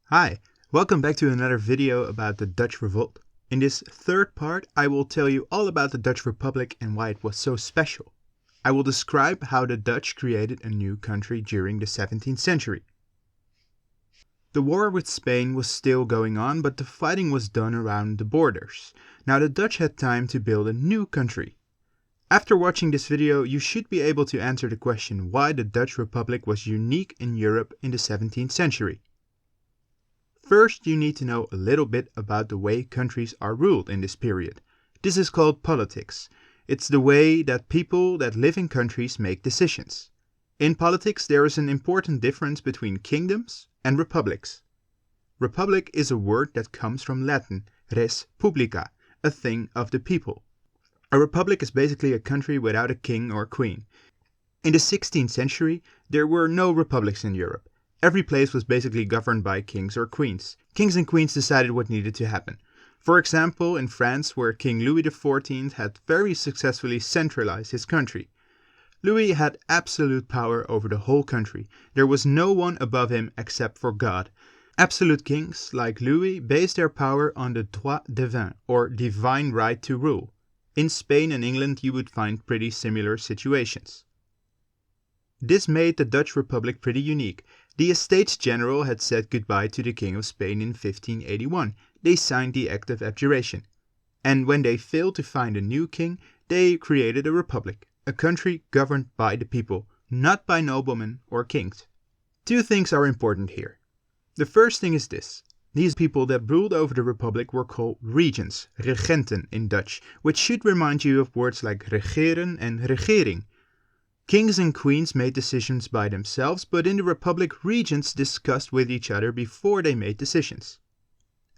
Hi, welcome back to another video about the Dutch Revolt. In this third part, I will tell you all about the Dutch Republic and why it was so special. I will describe how the Dutch created a new country during the 17th century. The war with Spain was still going on, but the fighting was done around the borders. Now the Dutch had time to build a new country. After watching this video, you should be able to answer the question why the Dutch Republic was unique in Europe in the 17th century. First, you need to know a little bit about the way countries are ruled in this period. This is called politics. It's the way that people that live in countries make decisions. In politics, there is an important difference between kingdoms and republics. Republic is a word that comes from Latin, res publica, a thing of the people. A republic is basically a country without a king or queen. In the 16th century, there were no republics in Europe. Every place was basically governed by kings or queens. Kings and queens decided what needed to happen. For example, in France, where King Louis XIV had very successfully centralized his country. Louis had absolute power over the whole country. There was no one above him except for God. Absolute kings, like Louis, based their power on the droit divin, or divine right to rule. In Spain and England, you would find pretty similar situations. This made the Dutch Republic pretty unique. The Estates General had said goodbye to the King of Spain in 1581. They signed the Act of Abjuration. And when they failed to find a new king, they created a republic, a country governed by the people, not by noblemen or kings. Two things are important here. The first thing is this. These people that ruled over the republic were called regents, regenten in Dutch, which should remind you of words like regeren and regering. Kings and queens made decisions by themselves, but in the republic, regents discussed with each other before they made decisions.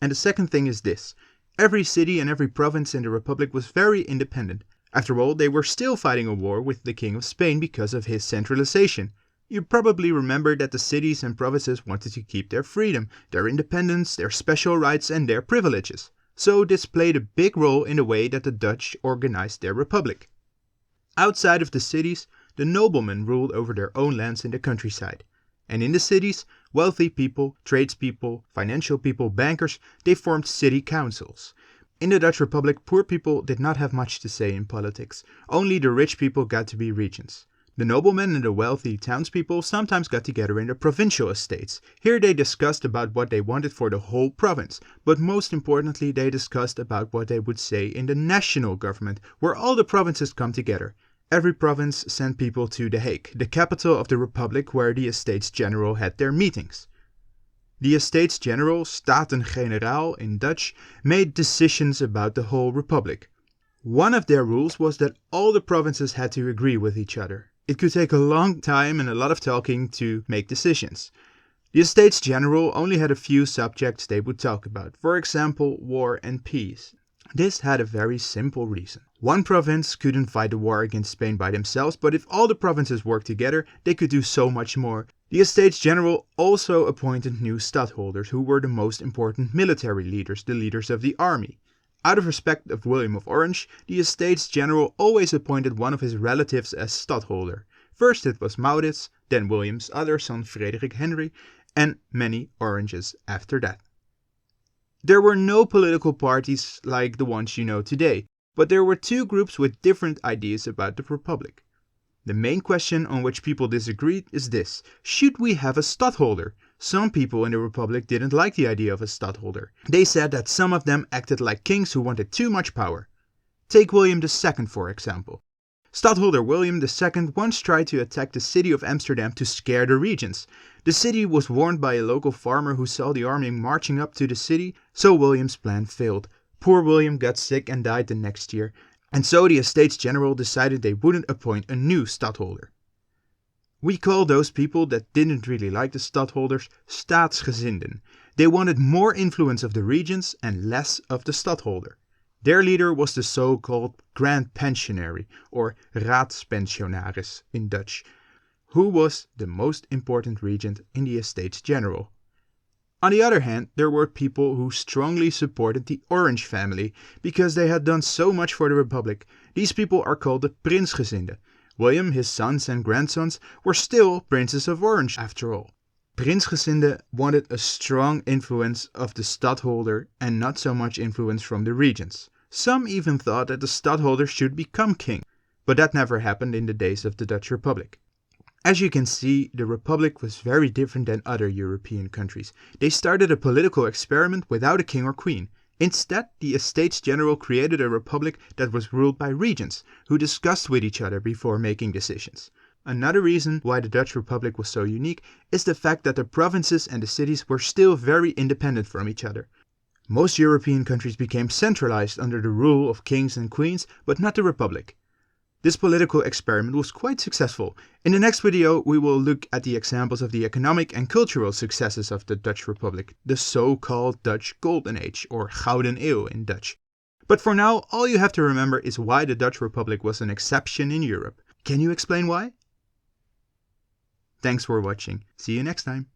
And the second thing is this. Every city and every province in the republic was very independent. After all, they were still fighting a war with the King of Spain because of his centralization. You probably remember that the cities and provinces wanted to keep their freedom, their independence, their special rights and their privileges. So this played a big role in the way that the Dutch organized their republic. Outside of the cities, the noblemen ruled over their own lands in the countryside. And in the cities, wealthy people, tradespeople, financial people, bankers, they formed city councils. In the Dutch Republic, poor people did not have much to say in politics. Only the rich people got to be regents. The noblemen and the wealthy townspeople sometimes got together in the provincial estates. Here they discussed about what they wanted for the whole province. But most importantly, they discussed about what they would say in the national government, where all the provinces come together. Every province sent people to The Hague, the capital of the republic where the Estates General had their meetings. The Estates General, Staten-Generaal in Dutch, made decisions about the whole republic. One of their rules was that all the provinces had to agree with each other. It could take a long time and a lot of talking to make decisions. The Estates General only had a few subjects they would talk about, for example, war and peace. This had a very simple reason. One province couldn't fight a war against Spain by themselves, but if all the provinces worked together, they could do so much more. The Estates General also appointed new stadholders, who were the most important military leaders, the leaders of the army. Out of respect of William of Orange, the Estates General always appointed one of his relatives as stadholder. First it was Maurits, then William's other son Frederick Henry, and many Oranges after that. There were no political parties like the ones you know today, but there were two groups with different ideas about the republic. The main question on which people disagreed is this: should we have a stadholder? Some people in the republic didn't like the idea of a stadholder. They said that some of them acted like kings who wanted too much power. Take William II for example. Stadholder William II once tried to attack the city of Amsterdam to scare the regents. The city was warned by a local farmer who saw the army marching up to the city, so William's plan failed. Poor William got sick and died the next year, and so the Estates General decided they wouldn't appoint a new stadholder. We call those people that didn't really like the stadholders staatsgezinden. They wanted more influence of the regents and less of the stadholder. Their leader was the so-called Grand Pensionary, or Raadspensionaris in Dutch, who was the most important regent in the Estates General. On the other hand, there were people who strongly supported the Orange family because they had done so much for the republic. These people are called the Prinsgezinde. William, his sons and grandsons were still princes of Orange after all. Prinsgezinden wanted a strong influence of the stadtholder and not so much influence from the regents. Some even thought that the stadtholder should become king, but that never happened in the days of the Dutch Republic. As you can see, the Republic was very different than other European countries. They started a political experiment without a king or queen. Instead, the Estates General created a republic that was ruled by regents, who discussed with each other before making decisions. Another reason why the Dutch Republic was so unique is the fact that the provinces and the cities were still very independent from each other. Most European countries became centralized under the rule of kings and queens, but not the Republic. This political experiment was quite successful. In the next video, we will look at the examples of the economic and cultural successes of the Dutch Republic, the so-called Dutch Golden Age, or Gouden Eeuw in Dutch. But for now, all you have to remember is why the Dutch Republic was an exception in Europe. Can you explain why? Thanks for watching. See you next time.